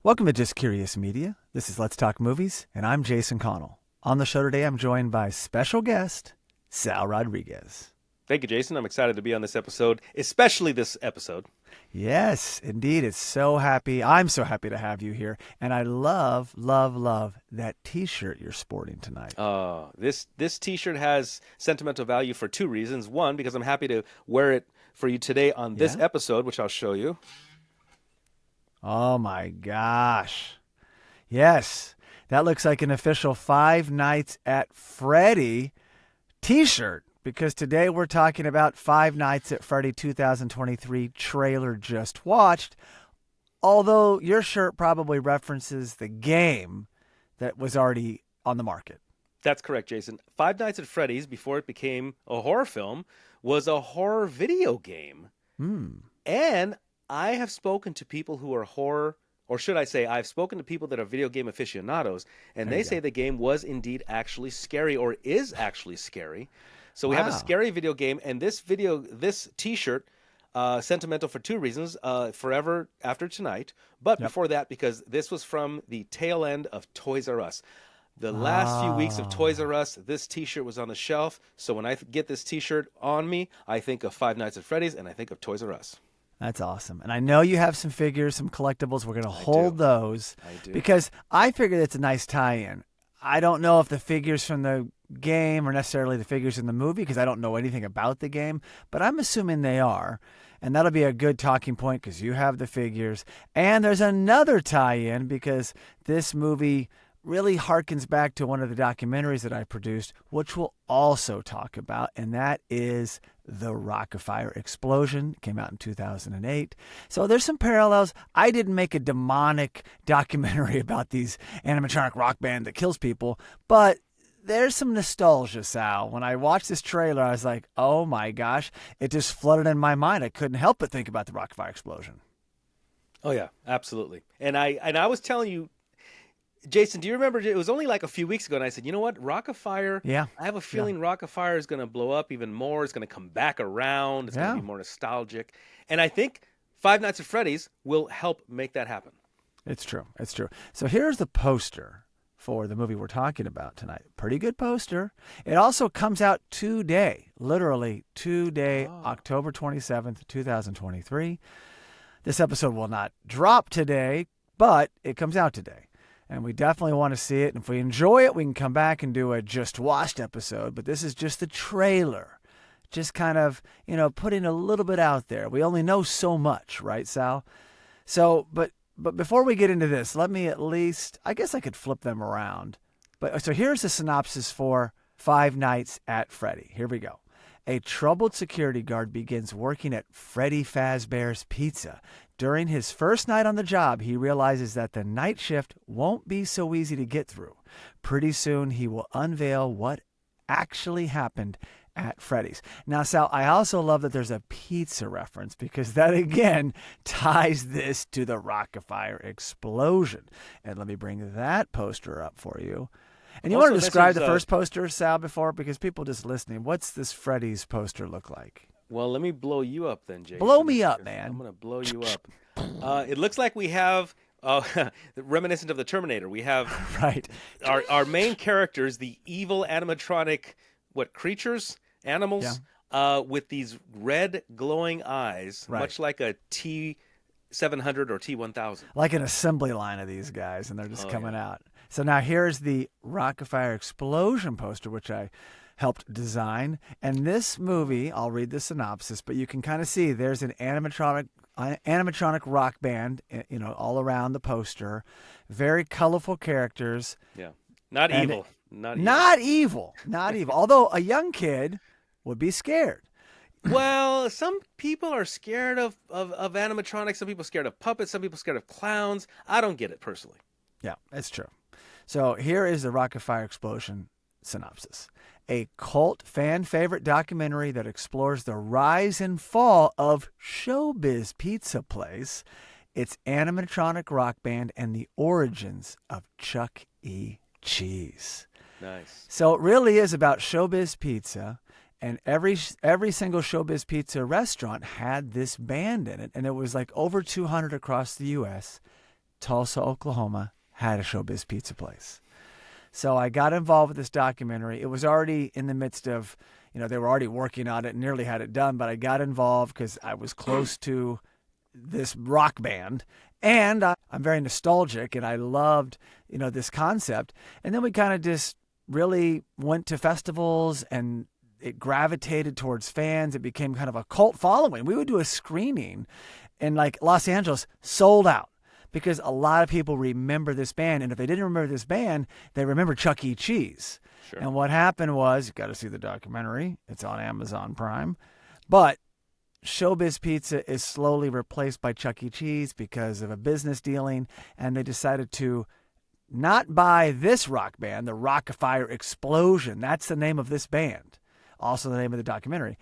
Welcome to Just Curious Media. This is Let's Talk Movies, and I'm Jason Connell. On the show today, I'm joined by special guest, Sal Rodriguez. Thank you, Jason. I'm excited to be on this episode, especially this episode. Yes, indeed. I'm so happy to have you here. And I love that T-shirt you're sporting tonight. This T-shirt has sentimental value for two reasons. One, because I'm happy to wear it for you today on this episode, which I'll show you. Oh, my gosh. Yes, that looks like an official Five Nights at Freddy T-shirt. Because today we're talking about Five Nights at Freddy 2023 trailer just watched. Although your shirt probably references the game that was already on the market. That's correct, Jason. Five Nights at Freddy's, before it became a horror film, was a horror video game. And I have spoken to people who are horror, or should I say, I've spoken to people that are video game aficionados, and they say the game was indeed actually scary, or is actually scary. So we have a scary video game, and this T-shirt, sentimental for two reasons. Forever After Tonight, but before that, because this was from the tail end of Toys R Us. The last few weeks of Toys R Us, this T-shirt was on the shelf. So when I get this T-shirt on me, I think of Five Nights at Freddy's, and I think of Toys R Us. That's awesome. And I know you have some figures, some collectibles. We're going to hold those. I do. Because I figured it's a nice tie-in. I don't know if the figures from the game are necessarily the figures in the movie because I don't know anything about the game, but I'm assuming they are. And that'll be a good talking point because you have the figures. And there's another tie-in because this movie really harkens back to one of the documentaries that I produced, which we'll also talk about, and that is The Rockafire Explosion. It came out in 2008. So there's some parallels. I didn't make a demonic documentary about these animatronic rock band that kills people, but there's some nostalgia, Sal. When I watched this trailer, I was like, oh my gosh, it just flooded in my mind. I couldn't help but think about The Rockafire Explosion. Oh yeah, absolutely. And I was telling you, Jason, do you remember, it was only like a few weeks ago, and I said, you know what, Rockafire, I have a feeling Rockafire is going to blow up even more. It's going to come back around. It's going to be more nostalgic. And I think Five Nights at Freddy's will help make that happen. It's true. It's true. So here's the poster for the movie we're talking about tonight. Pretty good poster. It also comes out today, literally today, October 27th, 2023. This episode will not drop today, but it comes out today. And we definitely want to see it. And if we enjoy it, we can come back and do a Just Watched episode. But this is just the trailer. Just kind of, putting a little bit out there. We only know so much, right, Sal? So, but before we get into this, let me at least, I guess I could flip them around. So here's the synopsis for Five Nights at Freddy. Here we go. A troubled security guard begins working at Freddy Fazbear's Pizza. During his first night on the job, he realizes that the night shift won't be so easy to get through. Pretty soon, he will unveil what actually happened at Freddy's. Now, Sal, I also love that there's a pizza reference because that, again, ties this to the Rockafire Explosion. And let me bring that poster up for you. And you want to describe the first poster, Sal, before? Because people just listening, what's this Freddy's poster look like? Well, let me blow you up then, Jason. Blow me up, man. I'm going to blow you up. It looks like we have, reminiscent of the Terminator, we have our main characters, the evil animatronic, creatures? Animals? Yeah. With these red glowing eyes, much like a T-700 or T-1000. Like an assembly line of these guys, and they're just coming out. So now here's the Rockafire Explosion poster, which I helped design. And this movie, I'll read the synopsis, but you can kind of see there's an animatronic rock band, all around the poster. Very colorful characters. Yeah. Not evil. Not evil. Although a young kid would be scared. Well, some people are scared of animatronics. Some people are scared of puppets. Some people are scared of clowns. I don't get it personally. Yeah, it's true. So here is the Rockafire Explosion synopsis. A cult fan favorite documentary that explores the rise and fall of Showbiz Pizza Place, its animatronic rock band, and the origins of Chuck E. Cheese. Nice. So it really is about Showbiz Pizza, and every single Showbiz Pizza restaurant had this band in it, and it was like over 200 across the U.S. Tulsa, Oklahoma, had a Showbiz Pizza place. So I got involved with this documentary. It was already in the midst of, they were already working on it, nearly had it done, but I got involved because I was close to this rock band, and I'm very nostalgic, and I loved, this concept. And then we kind of just really went to festivals, and it gravitated towards fans. It became kind of a cult following. We would do a screening in like Los Angeles, sold out, because a lot of people remember this band. And if they didn't remember this band, they remember Chuck E. Cheese. Sure. And what happened was, you got to see the documentary. It's on Amazon Prime. But Showbiz Pizza is slowly replaced by Chuck E. Cheese because of a business dealing. And they decided to not buy this rock band, the Rock-afire Explosion. That's the name of this band. Also the name of the documentary,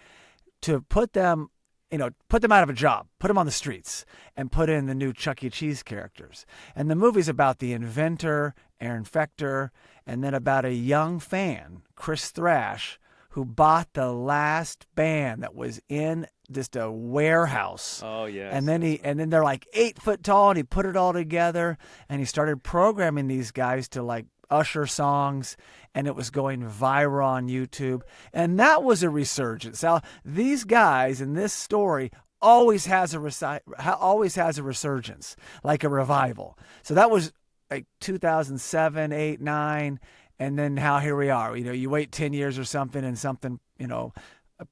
to put them out of a job, put them on the streets, and put in the new Chuck E. Cheese characters. And the movie's about the inventor, Aaron Fechter, and then about a young fan, Chris Thrash, who bought the last band that was in just a warehouse. Oh, yes. And then they're like 8 foot tall, and he put it all together, and he started programming these guys to like Usher songs, and it was going viral on YouTube. And that was a resurgence. Now, these guys in this story always has a resurgence, like a revival. So that was like 2007, 8, 9, and then here we are. You wait 10 years or something, and something,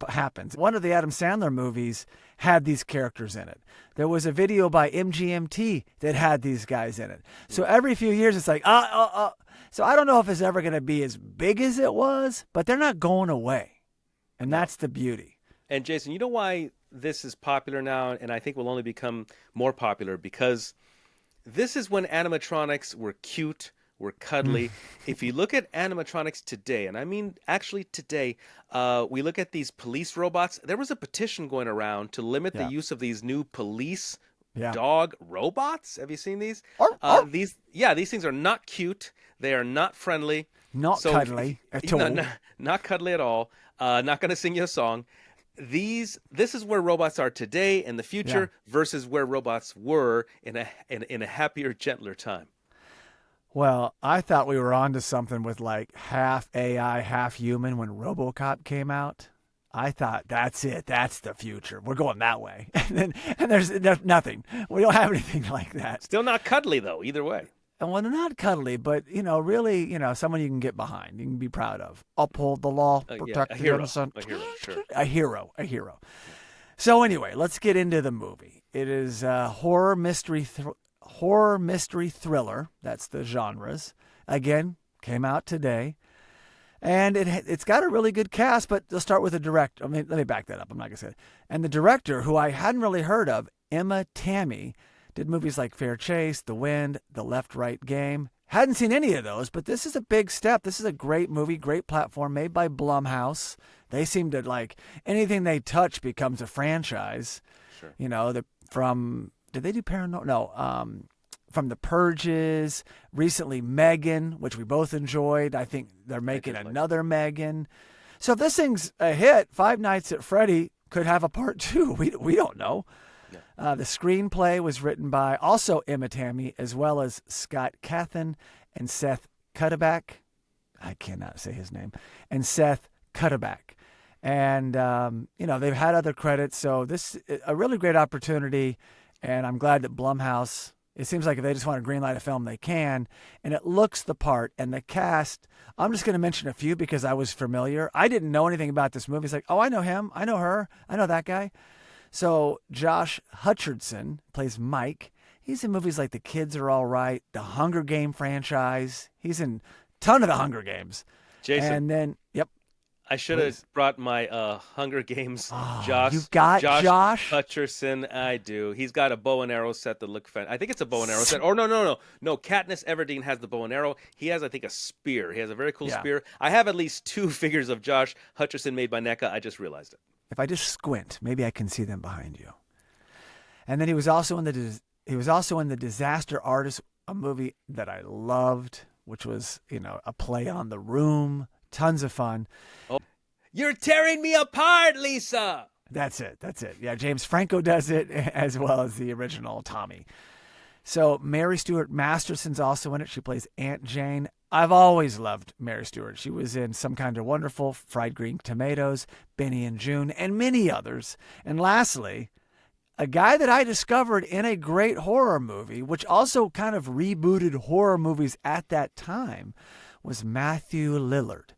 happens. One of the Adam Sandler movies had these characters in it. There was a video by MGMT that had these guys in it. So every few years, it's like, So I don't know if it's ever going to be as big as it was, but they're not going away. And that's the beauty. And Jason, you know why this is popular now, and I think will only become more popular? Because this is when animatronics were cute, were cuddly. If you look at animatronics today, and I mean actually today, we look at these police robots. There was a petition going around to limit the use of these new police dog robots. Have you seen these? These things are not cute. They are not friendly. Not cuddly at all. Not cuddly at all. Not going to sing you a song. This is where robots are today and the future versus where robots were in a happier, gentler time. Well, I thought we were onto something with like half AI, half human when RoboCop came out. I thought that's it. That's the future. We're going that way. And there's nothing. We don't have anything like that. Still not cuddly though, either way. And well, they're not cuddly, but really, someone you can get behind, you can be proud of. Uphold the law, protect the innocent. A hero, sure. A hero. So anyway, let's get into the movie. It is a horror mystery thriller. That's the genres. Again, came out today. And it's got a really good cast, but let's start with the director. Let me back that up. I'm not going to say it. And the director, who I hadn't really heard of, Tammi, did movies like Fair Chase, The Wind, The Left-Right Game. Hadn't seen any of those, but this is a big step. This is a great movie, great platform, made by Blumhouse. They seem to anything they touch becomes a franchise. Sure. Did they do Paranormal? No. From The Purges, recently Megan, which we both enjoyed. I think they're making another Megan. So if this thing's a hit, Five Nights at Freddy could have a part 2. We don't know. Yeah. The screenplay was written by also Tammi, as well as Scott Cawthon and Seth Cuddeback. I cannot say his name. And Seth Cuddeback. And, they've had other credits. So this is a really great opportunity. And I'm glad that Blumhouse, it seems like if they just want to greenlight a film, they can. And it looks the part. And the cast, I'm just going to mention a few because I was familiar. I didn't know anything about this movie. It's like, oh, I know him. I know her. I know that guy. So Josh Hutcherson plays Mike. He's in movies like The Kids Are All Right, the Hunger Game franchise. He's in a ton of the Hunger Games. Jason. And then, I should have brought my Hunger Games Josh. You've got Josh Hutcherson. I do. He's got a bow and arrow set that look I think it's a bow and arrow set. Or no. Katniss Everdeen has the bow and arrow. He has, I think, a spear. He has a very cool spear. I have at least 2 figures of Josh Hutcherson made by NECA. I just realized it. If I just squint, maybe I can see them behind you. And then he was also in the Disaster Artist, a movie that I loved, which was a play on The Room. Tons of fun. Oh, you're tearing me apart, Lisa. That's it. Yeah, James Franco does it as well as the original Tommy. So Mary Stuart Masterson's also in it. She plays Aunt Jane. I've always loved Mary Stuart. She was in Some Kind of Wonderful, Fried Green Tomatoes, Benny and June, and many others. And lastly, a guy that I discovered in a great horror movie, which also kind of rebooted horror movies at that time, was Matthew Lillard.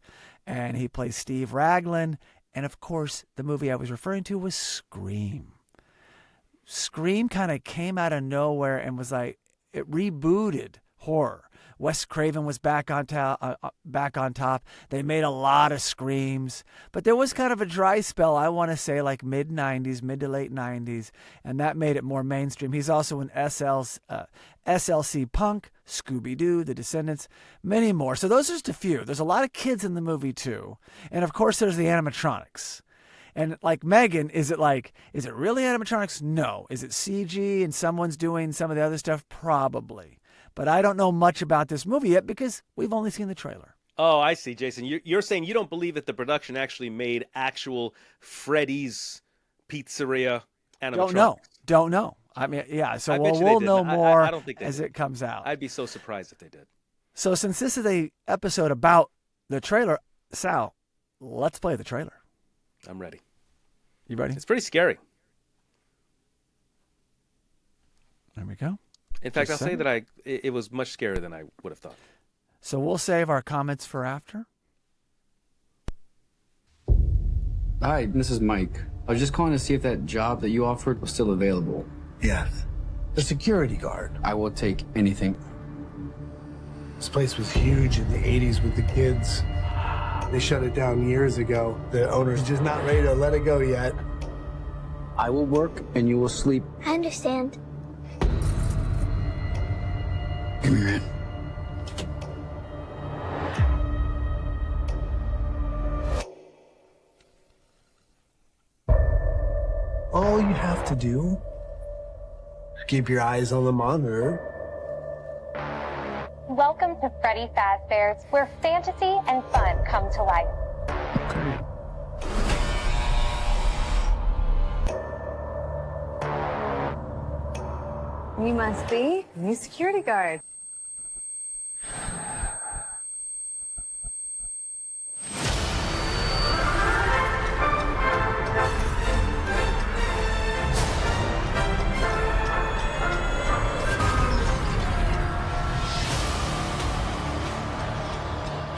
And he plays Steve Raglan. And of course, the movie I was referring to was Scream. Scream kind of came out of nowhere and was like, it rebooted horror. Wes Craven was back on top. They made a lot of Screams, but there was kind of a dry spell, I want to say, like mid to late 90s, and that made it more mainstream. He's also in SLC Punk, Scooby-Doo, The Descendants, many more. So those are just a few. There's a lot of kids in the movie too, and of course there's the animatronics. And like Megan, is it really animatronics? No. Is it CG and someone's doing some of the other stuff? Probably. But I don't know much about this movie yet because we've only seen the trailer. Oh, I see, Jason. You're saying you don't believe that the production actually made actual Freddy's Pizzeria animatronics? Don't know. I mean, yeah, so we'll know more I don't think as it comes out. I'd be so surprised if they did. So since this is an episode about the trailer, Sal, let's play the trailer. I'm ready. You ready? It's pretty scary. There we go. In fact, I'll say that it was much scarier than I would have thought. So we'll save our comments for after. Hi, this is Mike. I was just calling to see if that job that you offered was still available. Yes. The security guard. I will take anything. This place was huge in the 80s with the kids. They shut it down years ago. The owner's just not ready to let it go yet. I will work and you will sleep. I understand. Give me your hand. All you have to do is keep your eyes on the monitor. Welcome to Freddy Fazbear's, where fantasy and fun come to life. Okay. You must be a new security guard.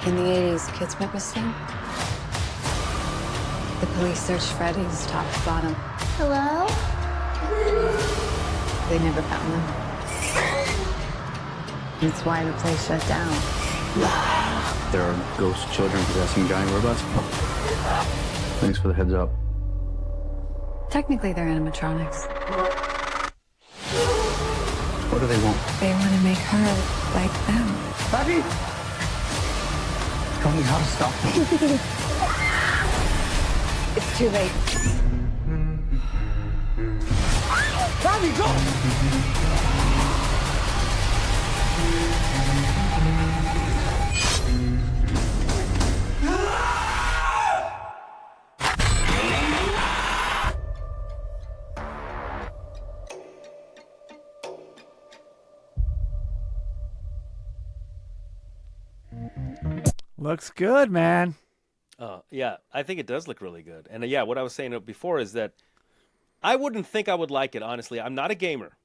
In the 80s, kids went missing. The police searched Freddy's top to bottom. Hello? They never found them. That's why the place shut down. There are ghost children possessing giant robots. Thanks for the heads up. Technically, they're animatronics. What do they want? They want to make her like them. Daddy! Tell me how to stop them. It's too late. Daddy, go! Looks good, man. Yeah, I think it does look really good. And yeah, what I was saying before is that I wouldn't think I would like it, honestly. I'm not a gamer.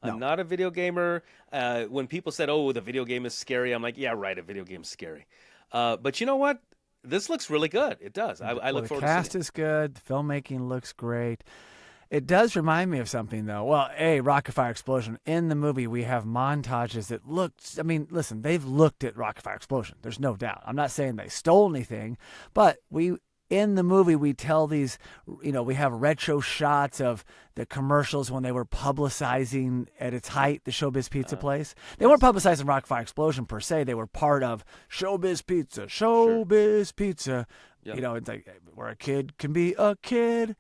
I'm not a video gamer. When people said, oh, the video game is scary, I'm like, yeah, right, a video game's scary. But you know what? This looks really good. It does. I look forward to seeing it. The cast is good. The filmmaking looks great. It does remind me of something, though. Well, Rocket Fire Explosion. In the movie, we have montages that look... I mean, listen, they've looked at Rocket Fire Explosion. There's no doubt. I'm not saying they stole anything, but in the movie, we tell these... we have retro shots of the commercials when they were publicizing at its height the Showbiz Pizza place. They weren't publicizing Rocket Fire Explosion per se. They were part of Showbiz Pizza. Showbiz Pizza. Yep. It's like where a kid can be a kid.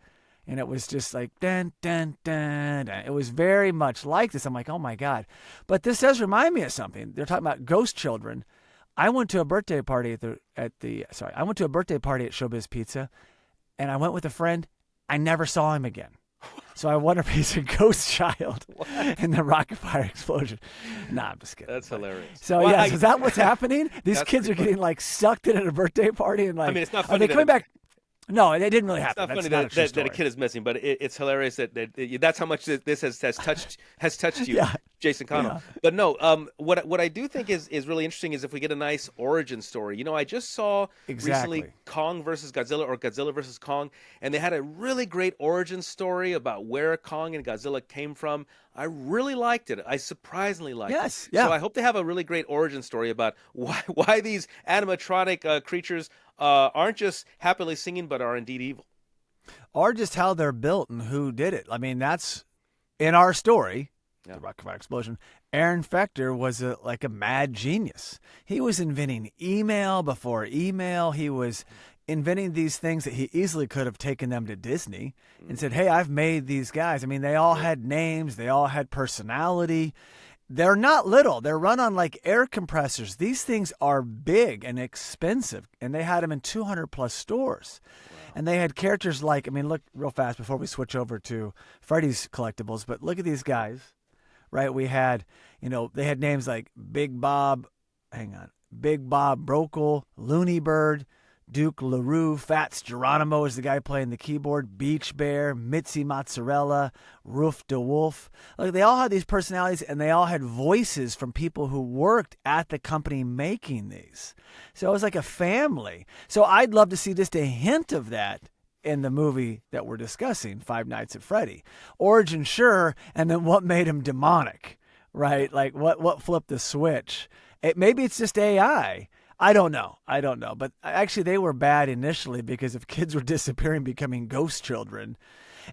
And it was just like, dun, dun, dun, dun. It was very much like this. I'm like, oh, my God. But this does remind me of something. They're talking about ghost children. I went to a birthday party at Showbiz Pizza, and I went with a friend. I never saw him again. So I wonder if he's a ghost child in the rocket fire explosion. Nah, I'm just kidding. That's hilarious. So Well, yes, is that what's happening? These That's kids are pretty getting like sucked in at a birthday party and like. I mean, it's not Are funny they that coming it- back? No, it didn't really It's happen. not funny That's not a true that a story. kid is missing, but it's hilarious that that's how much this has touched you, Yeah. Jason Connell. Yeah. But no, what I do think is really interesting is if we get a nice origin story. I just saw Exactly. recently Kong versus Godzilla or Godzilla versus Kong, and they had a really great origin story about where Kong and Godzilla came from. I really liked it. I surprisingly liked it. Yes, yeah. So I hope they have a really great origin story about why these animatronic creatures aren't just happily singing, but are indeed evil. Or just how they're built and who did it. I mean, that's in our story, the rocket fire explosion. Aaron Fechter was like a mad genius. He was inventing email before email. He was inventing these things that he easily could have taken them to Disney and said, hey, I've made these guys. I mean, they all had names. They all had personality. They're not little. They're run on like air compressors. These things are big and expensive, and they had them in 200 plus stores. And they had characters like, I mean, look real fast before we switch over to Freddy's collectibles, but look at these guys, right? We had, they had names like Big Bob Brokel, Looney Bird, Duke LaRue, Fats Geronimo is the guy playing the keyboard, Beach Bear, Mitzi Mozzarella, Roof de Wolf. Like, they all had these personalities, and they all had voices from people who worked at the company making these. So it was like a family. So I'd love to see just a hint of that in the movie that we're discussing, Five Nights at Freddy. Origin, sure, and then what made him demonic, right? Like what flipped the switch? Maybe it's just AI. I don't know. But actually, they were bad initially because if kids were disappearing, becoming ghost children.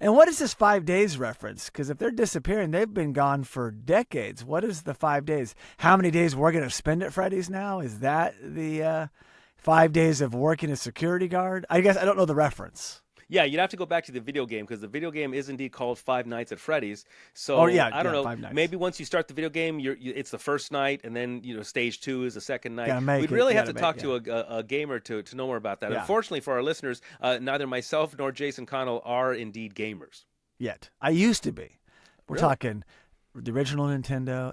And what is this 5 days reference? Because if they're disappearing, they've been gone for decades. What is the 5 days? How many days we're going to spend at Freddy's now? Is that the 5 days of working as security guard? I guess I don't know the reference. Yeah, you'd have to go back to the video game because the video game is indeed called Five Nights at Freddy's. So I don't know. 5 nights. Maybe once you start the video game, it's the first night, and then stage 2 is the second night. Gotta make We'd it, really have gotta to talk make- to a gamer to know more about that. Yeah. Unfortunately for our listeners, neither myself nor Jason Connell are indeed gamers. Yet. I used to be. We're Really? talking the original Nintendo,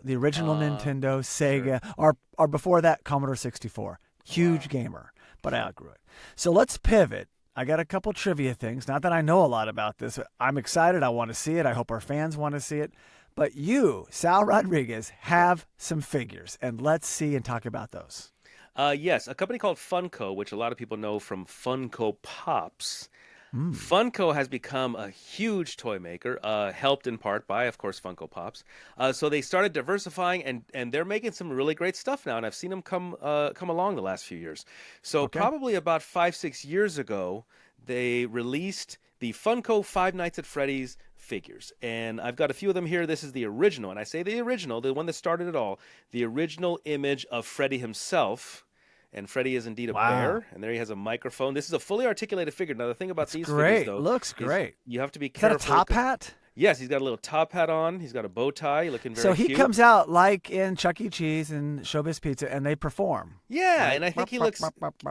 Sega, or before that, Commodore 64. Huge gamer, but I outgrew it. So let's pivot. I got a couple trivia things. Not that I know a lot about this. I'm excited. I want to see it. I hope our fans want to see it. But you, Sal Rodriguez, have some figures, and let's see and talk about those. Yes, a company called Funko, which a lot of people know from Funko Pops. Funko has become a huge toy maker, helped in part by, of course, Funko Pops. So they started diversifying, and they're making some really great stuff now. And I've seen them come along the last few years. So probably about 5-6 years ago, they released the Funko Five Nights at Freddy's figures. And I've got a few of them here. This is the original. And I say the original, the one that started it all, the original image of Freddy himself. And Freddy is indeed a bear, and there he has a microphone. This is a fully articulated figure. Now, the thing about these figures, though, Looks is great. you have to be Is that careful. a top hat? Yes, he's got a little top hat on. He's got a bow tie, looking very So he cute. comes out like in Chuck E. Cheese and Showbiz Pizza, and they perform. Yeah, Right. and I think he looks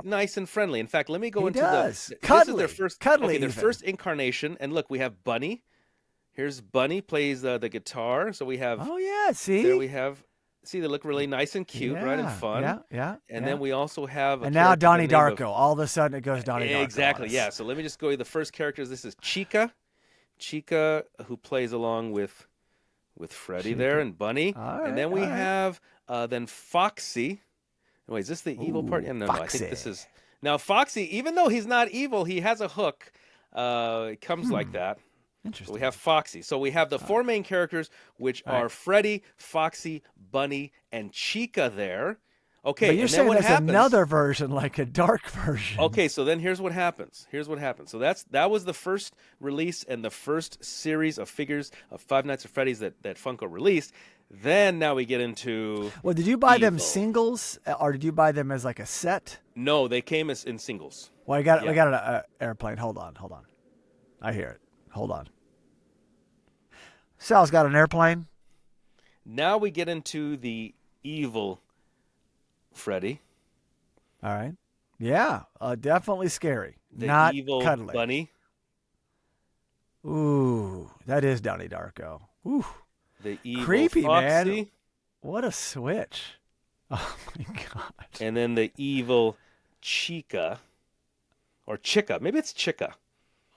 nice and friendly. In fact, let me go He into does. this Cuddly. is their first, Cuddly their even. first incarnation. And look, we have Bunny. Here's Bunny plays the guitar. So we have. Oh yeah, see. There we have. See, they look really nice and cute, right, and fun. Yeah. And then we also have. And now character by Donnie the name of- Darko. All of a sudden, it goes Donnie Darko. Exactly, on us. yeah. So let me just go to the first characters. This is Chica, who plays along with Freddy there and Bunny. And then we have then Foxy. Wait, is this the evil part? Yeah, no, I think this is now Foxy. Even though he's not evil, he has a hook. It comes like that. Interesting. So we have Foxy. So we have the four main characters, which are Freddy, Foxy, Bunny, and Chica there. Okay, But you're and then saying what there's happens, another version, like a dark version. Okay, so then here's what happens. So that was the first release and the first series of figures of Five Nights at Freddy's that Funko released. Then now we get into Well, did you buy them evil. singles, or did you buy them as like a set? No, they came as in singles. Well, we got an airplane. Hold on. I hear it. Hold on. Sal's got an airplane. Now we get into the evil Freddy, All right. Yeah, definitely scary. the Not evil cuddly. Bunny. Ooh, that is Donnie Darko. Ooh, The evil creepy, man. Foxy. What a switch. Oh, my God. And then the evil Chica. Or Chica. Maybe it's Chica.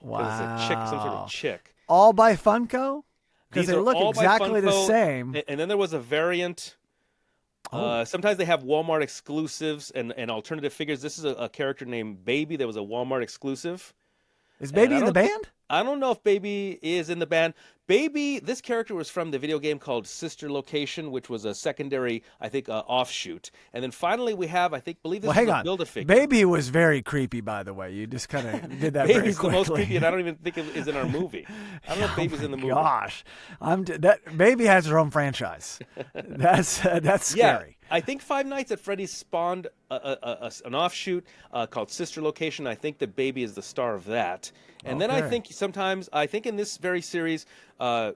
Wow. It's a chick, some sort of chick. All by Funko? Because These they are look all by exactly the Funko, same. And then there was a variant. Sometimes they have Walmart exclusives and alternative figures. This is a character named Baby. There was a Walmart exclusive. Is Baby in the band? I don't know if Baby is in the band. Baby, this character was from the video game called Sister Location, which was a secondary, I think, offshoot. And then finally we have, believe this Well, hang is a on. Build-A-Figure. Baby was very creepy, by the way. You just kind of did that very Baby's the quickly. most creepy, and I don't even think it is in our movie. I don't know if Baby's in the movie. Gosh, Baby has her own franchise. That's scary. Yeah, I think Five Nights at Freddy's spawned an offshoot called Sister Location. I think that Baby is the star of that. And then I think sometimes, in this very series... Another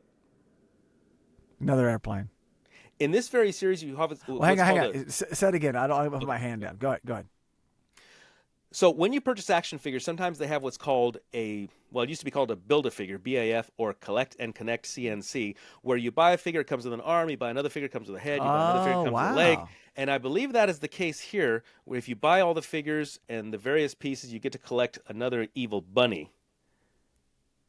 airplane. In this very series, you have... Hang on. Say it again. I don't put my hand down. Go ahead. So when you purchase action figures, sometimes they have what's called it used to be called a Build-A-Figure, BAF, or Collect and Connect, CNC, where you buy a figure, it comes with an arm, you buy another figure, it comes with a head, you buy another figure, it comes with a leg. And I believe that is the case here, where if you buy all the figures and the various pieces, you get to collect another evil bunny.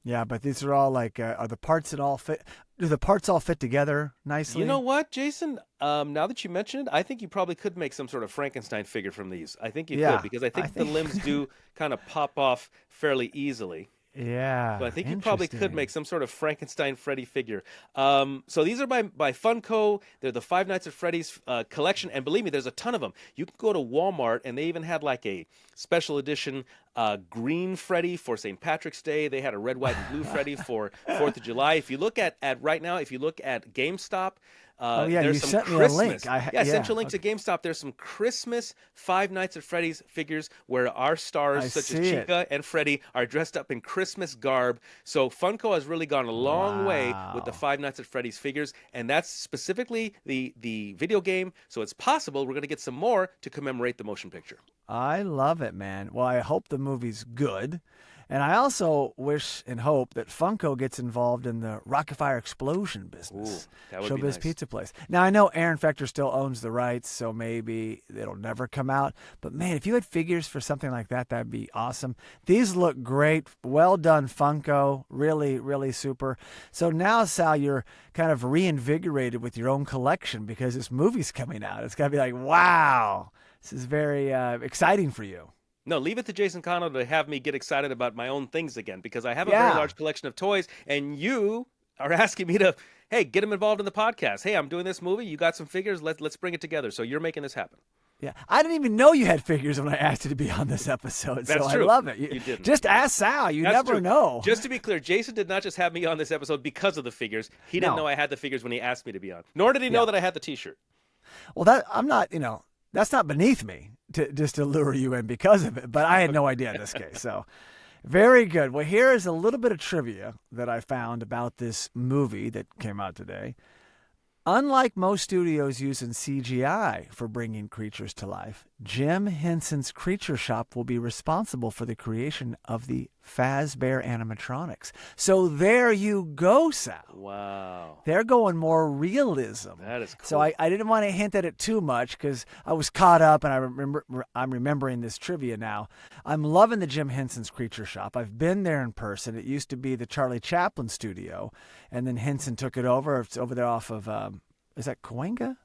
Yeah, but these are all like, are the parts that all fit? Do the parts all fit together nicely? You know what, Jason? Now that you mention it, I think you probably could make some sort of Frankenstein figure from these. I think you could, because I think the limbs do kind of pop off fairly easily. Yeah. But I think you probably could make some sort of Frankenstein Freddy figure. So these are by Funko. They're the Five Nights at Freddy's collection. And believe me, there's a ton of them. You can go to Walmart, and they even had like a special edition green Freddy for St. Patrick's Day. They had a red, white, and blue Freddy for 4th of July. If you look at right now, if you look at GameStop, there's you some sent me Christmas. a link. I sent you a link to GameStop. There's some Christmas Five Nights at Freddy's figures where our stars, such as Chica and Freddy, are dressed up in Christmas garb. So Funko has really gone a long way with the Five Nights at Freddy's figures, and that's specifically the video game. So it's possible we're going to get some more to commemorate the motion picture. I love it, man. Well, I hope the movie's good. And I also wish and hope that Funko gets involved in the Rocket Fire Explosion business. Ooh, that would Showbiz be nice. Pizza Place. Now, I know Aaron Fector still owns the rights, so maybe it'll never come out. But, man, if you had figures for something like that, that'd be awesome. These look great. Well done, Funko. Really, really super. So now, Sal, you're kind of reinvigorated with your own collection because this movie's coming out. It's got to be like, wow, this is very exciting for you. No, leave it to Jason Connell to have me get excited about my own things again, because I have a very large collection of toys, and you are asking me to, hey, get him involved in the podcast. Hey, I'm doing this movie. You got some figures. Let's bring it together. So you're making this happen. Yeah, I didn't even know you had figures when I asked you to be on this episode. That's so true. I love it. You didn't. Just ask Sal. You That's never true. know. Just to be clear, Jason did not just have me on this episode because of the figures. He didn't know I had the figures when he asked me to be on. Nor did he know that I had the T-shirt. Well, I'm not, that's not beneath me to lure you in because of it. But I had no idea in this case. So very good. Well, here is a little bit of trivia that I found about this movie that came out today. Unlike most studios using CGI for bringing creatures to life, Jim Henson's Creature Shop will be responsible for the creation of the Fazbear animatronics. So there you go, Sal. Wow. They're going more realism. That is cool. So I didn't want to hint at it too much because I was caught up, and I'm remembering this trivia now. I'm loving the Jim Henson's Creature Shop. I've been there in person. It used to be the Charlie Chaplin studio, and then Henson took it over. It's over there off of, is that Cahuenga?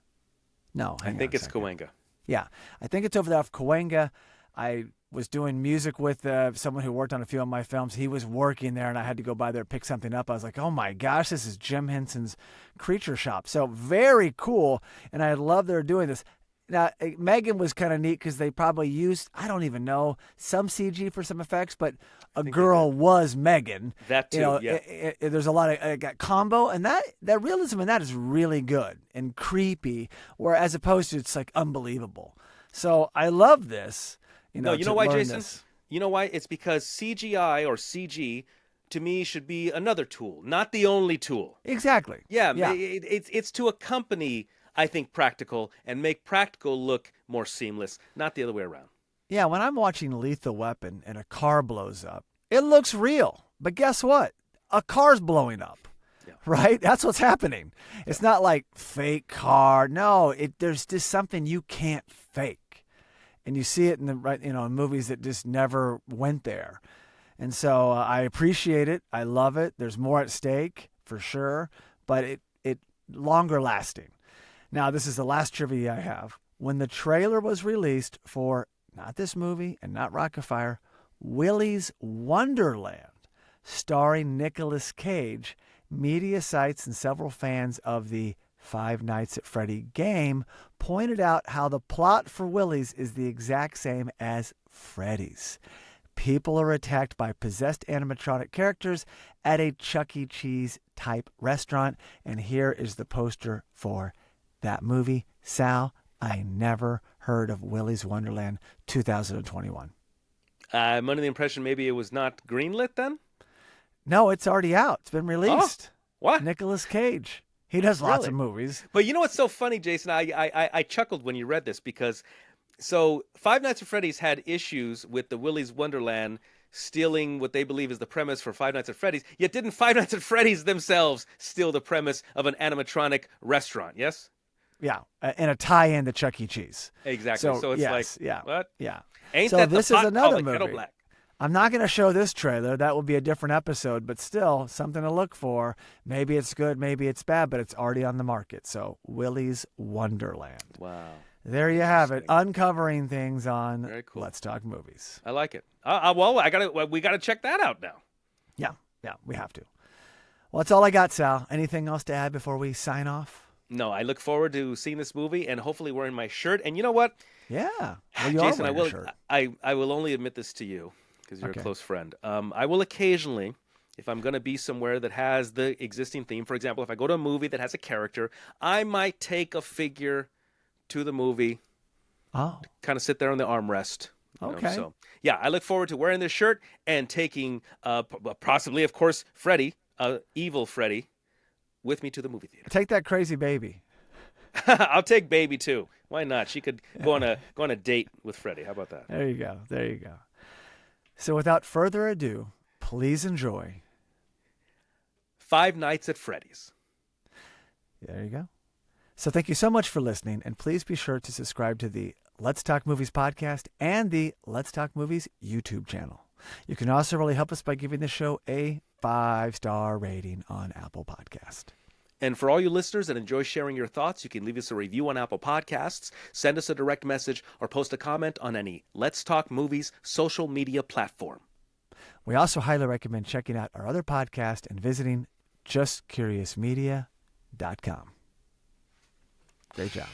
No, I think it's Cahuenga. Yeah, I think it's over there off Cahuenga. I was doing music with someone who worked on a few of my films. He was working there, and I had to go by there and pick something up. I was like, oh, my gosh, this is Jim Henson's Creature Shop. So very cool, and I love they're doing this. Now, Megan was kind of neat because they probably used, I don't even know, some CG for some effects, but a girl was Megan. That too, There's a lot of combo, and that realism in that is really good and creepy, where as opposed to it's like unbelievable. So I love this. You know why, Jason? You know why? It's because CGI or CG, to me, should be another tool, not the only tool. Exactly. Yeah. It's to accompany, I think, practical and make practical look more seamless, not the other way around. Yeah, when I'm watching Lethal Weapon and a car blows up, it looks real. But guess what? a car's blowing up. Yeah. Right? That's what's happening. It's not like fake car. No, there's just something you can't fake. And you see it in in movies that just never went there. And so I appreciate it. I love it. There's more at stake for sure, but it longer lasting. Now, this is the last trivia I have. When the trailer was released for not this movie and not Rockafire, Willy's Wonderland, starring Nicolas Cage, media sites and several fans of the Five Nights at Freddy game pointed out how the plot for Willy's is the exact same as Freddy's. People are attacked by possessed animatronic characters at a Chuck E. Cheese type restaurant. And here is the poster for that movie. Sal, I never heard of Willy's Wonderland 2021. I'm under the impression maybe it was not greenlit then? No, it's already out. It's been released. What? Nicolas Cage. He does lots of movies. But you know what's so funny, Jason? I chuckled when you read this because so Five Nights at Freddy's had issues with the Willy's Wonderland stealing what they believe is the premise for Five Nights at Freddy's, yet didn't Five Nights at Freddy's themselves steal the premise of an animatronic restaurant, yes? Yeah, and a tie-in to Chuck E. Cheese. Exactly. So it's like, yeah, what? Yeah. Ain't so that this the is pot another called the kettle movie. black? I'm not going to show this trailer. That will be a different episode, but still something to look for. Maybe it's good, maybe it's bad, but it's already on the market. So Willy's Wonderland. Wow. There you have it. Uncovering things on Very cool. Let's Talk Movies. I like it. Well, we gotta check that out now. Yeah, we have to. Well, that's all I got, Sal. Anything else to add before we sign off? No, I look forward to seeing this movie and hopefully wearing my shirt. And you know what? Yeah. Well, you Jason, are wearing a shirt. I will only admit this to you because you're Okay. a close friend. I will occasionally, if I'm going to be somewhere that has the existing theme, for example, if I go to a movie that has a character, I might take a figure to the movie, kind of sit there on the armrest. Okay. So, yeah, I look forward to wearing this shirt and taking possibly, of course, Freddy, evil Freddy, with me to the movie theater. Take that crazy baby. I'll take Baby too. Why not? She could go on a date with Freddy. How about that? There you go. There you go. So without further ado, please enjoy Five Nights at Freddy's. There you go. So thank you so much for listening, and please be sure to subscribe to the Let's Talk Movies podcast and the Let's Talk Movies YouTube channel. You can also really help us by giving the show a 5-star rating on Apple Podcast. And for all you listeners that enjoy sharing your thoughts, you can leave us a review on Apple Podcasts, send us a direct message, or post a comment on any Let's Talk Movies social media platform. We also highly recommend checking out our other podcast and visiting justcuriousmedia.com. Great job.